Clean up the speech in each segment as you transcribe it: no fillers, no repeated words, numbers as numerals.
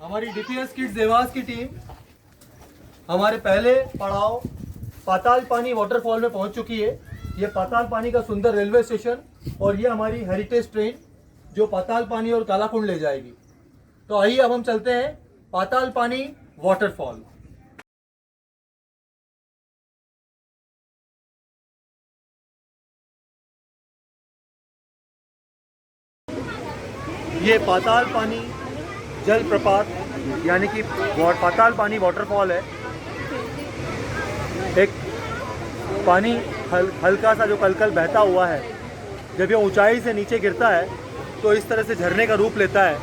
हमारी DPS kids Dewas की team हमारे पहले पड़ाव पाताल पानी वाटरफॉल में पहुंच चुकी है। ये पाताल पानी का सुंदर रेलवे स्टेशन और ये हमारी हेरिटेज ट्रेन जो पाताल पानी और कालाकुंड ले जाएगी। तो आइए अब हम चलते हैं पाताल पानी वाटरफॉल। ये पाताल पानी जल प्रपात यानी कि पाताल पानी वाटरफॉल है। एक पानी हल्का सा जो कलकल बहता हुआ है, जब ये ऊंचाई से नीचे गिरता है तो इस तरह से झरने का रूप लेता है,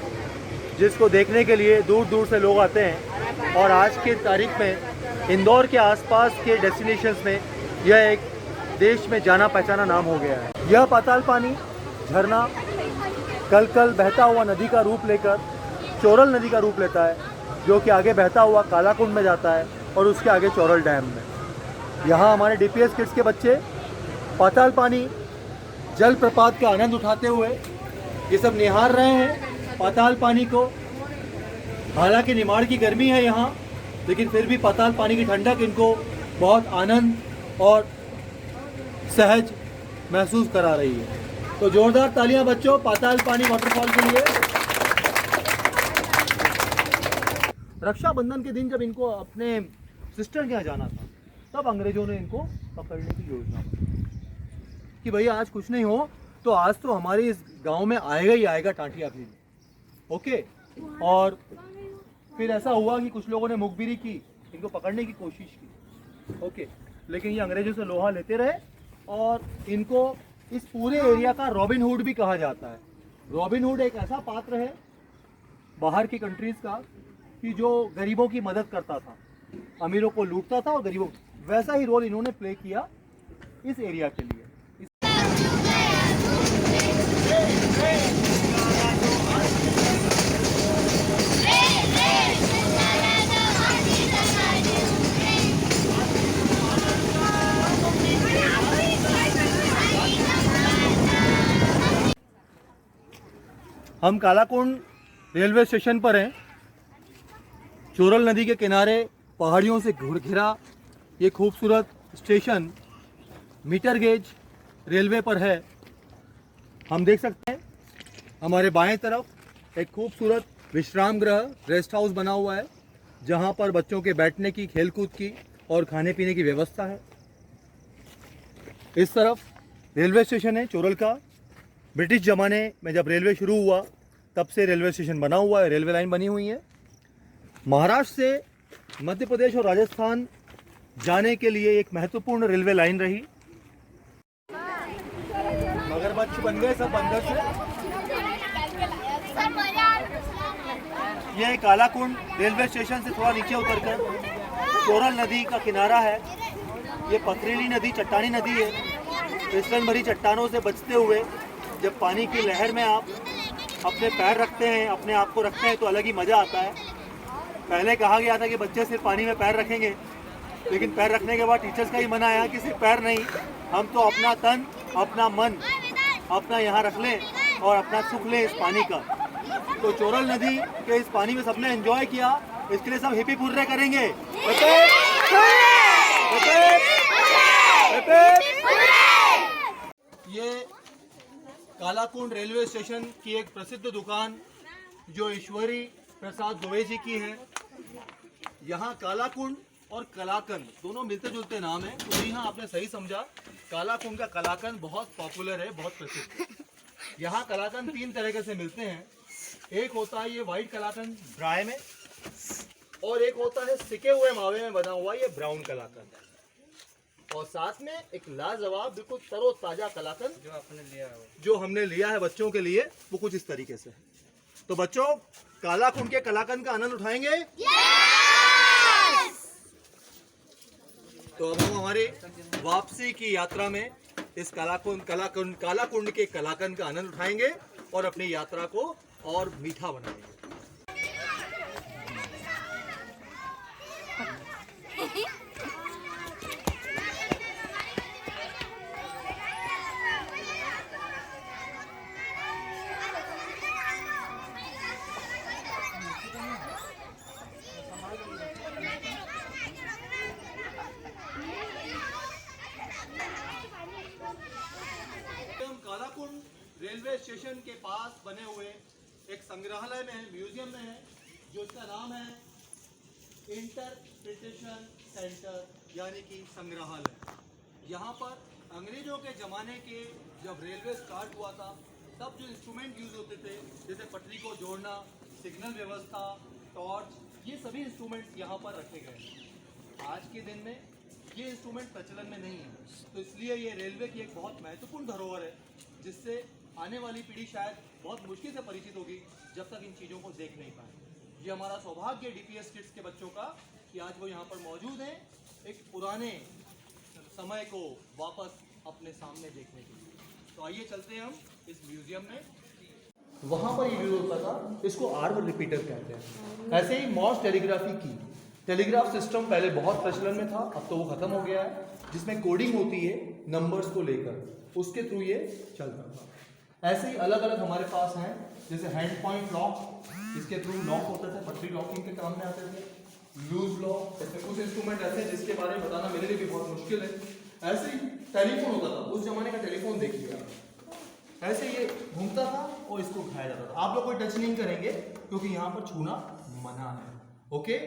जिसको देखने के लिए दूर दूर से लोग आते हैं। और आज के तारीख में इंदौर के आसपास के डेस्टिनेशंस में यह एक देश में जाना पहचाना नाम हो गया है। यह पाताल पानी झरना कल बहता हुआ नदी का रूप लेकर चोरल नदी का रूप लेता है, जो कि आगे बहता हुआ कालाकुंड में जाता है और उसके आगे चोरल डैम में। यहाँ हमारे डीपीएस किड्स के बच्चे पाताल पानी जल प्रपात का आनंद उठाते हुए ये सब निहार रहे हैं पाताल पानी को। हालांकि निमाड़ की गर्मी है यहाँ, लेकिन फिर भी पाताल पानी की ठंडक इनको बहुत आनंद और सहज महसूस करा रही है। तो जोरदार तालियां बच्चों पाताल पानी वाटरफॉल के लिए। रक्षाबंधन के दिन जब इनको अपने सिस्टर के यहाँ जाना था, तब अंग्रेजों ने इनको पकड़ने की योजना बनाई कि भैया आज कुछ नहीं हो तो आज तो हमारे इस गांव में आएगा ही आएगा टांटिया भी। ओके, और फिर ऐसा हुआ कि कुछ लोगों ने मुखबिरी की, इनको पकड़ने की कोशिश की। ओके, लेकिन ये अंग्रेजों से लोहा लेते रहे और इनको इस पूरे एरिया का रॉबिन हुड भी कहा जाता है। रॉबिन हुड एक ऐसा पात्र है बाहर की कंट्रीज का कि जो गरीबों की मदद करता था, अमीरों को लूटता था और गरीबों, वैसा ही रोल इन्होंने प्ले किया इस एरिया के लिए। हम कालाकुंड रेलवे स्टेशन पर हैं। चोरल नदी के किनारे पहाड़ियों से घिरा ये खूबसूरत स्टेशन मीटर गेज रेलवे पर है। हम देख सकते हैं हमारे बाएं तरफ एक खूबसूरत विश्राम गृह रेस्ट हाउस बना हुआ है, जहां पर बच्चों के बैठने की, खेलकूद की और खाने पीने की व्यवस्था है। इस तरफ रेलवे स्टेशन है चोरल का। ब्रिटिश ज़माने में जब रेलवे शुरू हुआ तब से रेलवे स्टेशन बना हुआ है, रेलवे लाइन बनी हुई है। महाराष्ट्र से मध्य प्रदेश और राजस्थान जाने के लिए एक महत्वपूर्ण रेलवे लाइन रही। मगरमच्छ बन गए सब अंदर से। यह कालाकुंड रेलवे स्टेशन से थोड़ा नीचे उतरकर चोरल नदी का किनारा है। ये पथरीली नदी, चट्टानी नदी है। फिसलन भरी चट्टानों से बचते हुए जब पानी की लहर में आप अपने पैर रखते हैं, अपने आप को रखते हैं, तो अलग ही मज़ा आता है। पहले कहा गया था कि बच्चे सिर्फ पानी में पैर रखेंगे, लेकिन पैर रखने के बाद टीचर्स का ही मना आया कि सिर्फ पैर नहीं, हम तो अपना तन, अपना मन अपना यहाँ रख लें और अपना सुख लें इस पानी का। तो चोरल नदी के इस पानी में सबने एंजॉय किया, इसके लिए सब हिपी पुर्रे करेंगे। ये कालाकुंड रेलवे स्टेशन की एक प्रसिद्ध दुकान जो ईश्वरी प्रसाद दुबे जी की है। यहाँ कालाकुंड और कलाकंद दोनों मिलते जुलते नाम है, तो जी हाँ, आपने सही समझा। कालाकुंड का कलाकंद बहुत पॉपुलर है, बहुत प्रसिद्ध है। यहाँ कलाकंद 3 तरीके से मिलते हैं। एक होता है ये वाइट कलाकंद ड्राई में, और एक होता है सिके हुए मावे में बना हुआ ये ब्राउन कलाकंद, और साथ में एक लाजवाब बिल्कुल तरोताजा कलाकंद जो हमने लिया है बच्चों के लिए, वो कुछ इस तरीके से है। तो बच्चों, कालाकुंड के कलाकंद का आनंद उठाएंगे? तो अब हम हमारी वापसी की यात्रा में इस कालाकुंड के कलाकंद का आनंद उठाएंगे और अपनी यात्रा को और मीठा बनाएंगे। स्टेशन के पास बने हुए एक संग्रहालय में है, म्यूजियम में है, जो इसका नाम है इंटरप्रिटेशन सेंटर, यानी कि संग्रहालय। यहाँ पर अंग्रेजों के ज़माने के जब रेलवे स्टार्ट हुआ था तब जो इंस्ट्रूमेंट यूज़ होते थे, जैसे पटरी को जोड़ना, सिग्नल व्यवस्था, टॉर्च, ये सभी इंस्ट्रूमेंट्स यहाँ पर रखे गए हैं। आज के दिन में ये इंस्ट्रूमेंट प्रचलन में नहीं है, तो इसलिए ये रेलवे की एक बहुत महत्वपूर्ण धरोहर है, जिससे आने वाली पीढ़ी शायद बहुत मुश्किल से परिचित होगी जब तक इन चीज़ों को देख नहीं पाए। ये हमारा सौभाग्य है डीपीएस किड्स के बच्चों का कि आज वो यहाँ पर मौजूद हैं, एक पुराने समय को वापस अपने सामने देखने के लिए। तो आइए चलते हैं हम इस म्यूजियम में। वहाँ पर ये यूज होता था, इसको आर्म रिपीटर कहते हैं। ऐसे ही मॉर्स टेलीग्राफी की टेलीग्राफ सिस्टम पहले बहुत प्रचलन में था, अब तो वो खत्म हो गया है, जिसमें कोडिंग होती है नंबर्स को लेकर, उसके थ्रू ये चलता था। ऐसे ही अलग अलग हमारे पास हैं, जैसे हैंड पॉइंट लॉक, इसके थ्रू लॉक होते थे, पटरी लॉकिंग के काम में आते थे। लूज लॉक, ऐसे कुछ इंस्ट्रूमेंट ऐसे जिसके बारे में बताना मेरे लिए भी बहुत मुश्किल है। ऐसे ही टेलीफोन होता था, उस जमाने का टेलीफोन देखिए आप, ऐसे ये घूमता था और इसको उठाया जाता था। आप लोग कोई टच नहीं करेंगे क्योंकि यहाँ पर छूना मना है, ओके।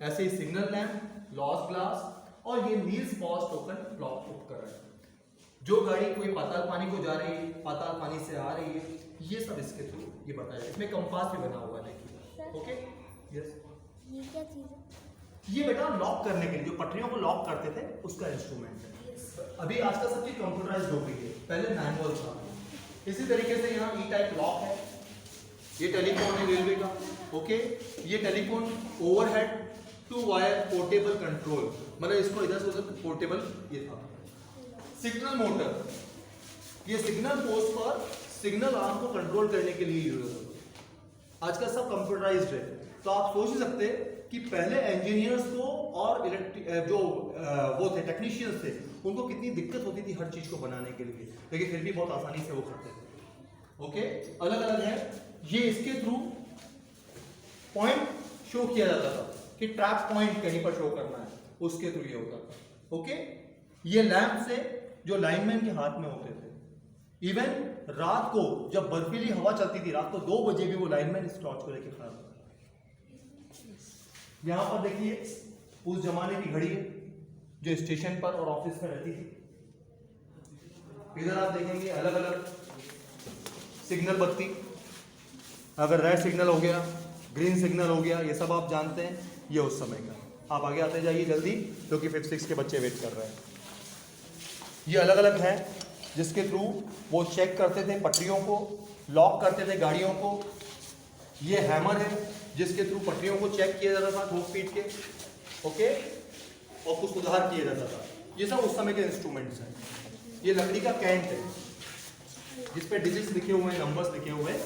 ऐसे ही सिग्नल लैंप, लॉस ग्लास, और ये मील्स पॉज टोकन क्लॉक उपकरण। जो गाड़ी कोई पाताल पानी को जा रही है, पाताल पानी से आ रही है, ये सब इसके थ्रू ये बताया। इसमें कंपास भी बना हुआ है, देखिए, ओके। यस, ये क्या चीज़ है? ये बेटा लॉक करने के लिए, जो पटरियों को लॉक करते थे उसका इंस्ट्रूमेंट है। अभी आजकल सब चीज कंप्यूटराइज्ड हो गई है, पहले मैनुअल था। इसी तरीके से यहाँ ई टाइप लॉक है, ये टेलीफोन है रेलवे का, ओके। ये telephone overhead two wire portable control, मतलब इसको इधर से उधर पोर्टेबल ये था। सिग्नल मोटर, ये सिग्नल पोस्ट पर सिग्नल आर्म को कंट्रोल करने के लिए यूज होता है। आजकल सब कंप्यूटराइज्ड है, तो आप सोच ही सकते कि पहले इंजीनियर्स को और जो वो थे टेक्नीशियंस थे, उनको कितनी दिक्कत होती थी हर चीज को बनाने के लिए, लेकिन फिर भी बहुत आसानी से वो करते थे, ओके। अलग अलग है, ये इसके थ्रू पॉइंट शो किया जाता था कि ट्रैप पॉइंट कहीं पर शो करना है, उसके थ्रू ये होता था, ओके। ये लैंप से जो लाइनमैन के हाथ में होते थे, इवन रात को जब बर्फीली हवा चलती थी, रात को 2 बजे भी वो लाइनमैन इस टॉर्च को लेकर खड़ा था। यहाँ पर देखिए उस जमाने की घड़ी है जो स्टेशन पर और ऑफिस में रहती थी। इधर आप देखेंगे अलग अलग सिग्नल बत्ती, अगर रेड सिग्नल हो गया, ग्रीन सिग्नल हो गया, ये सब आप जानते हैं, ये उस समय का। आप आगे आते जाइए जल्दी, क्योंकि 5th 6th के बच्चे वेट कर रहे हैं। ये अलग अलग है जिसके थ्रू वो चेक करते थे पटरियों को, लॉक करते थे गाड़ियों को। ये हैमर है जिसके थ्रू पटरियों को चेक किया जाता था ठोक पीट के, ओके, और कुछ सुधार किया जाता था। ये सब उस समय के इंस्ट्रूमेंट्स हैं। ये लकड़ी का कैंट है जिस पे डिजिट्स लिखे हुए हैं, नंबर्स लिखे हुए हैं,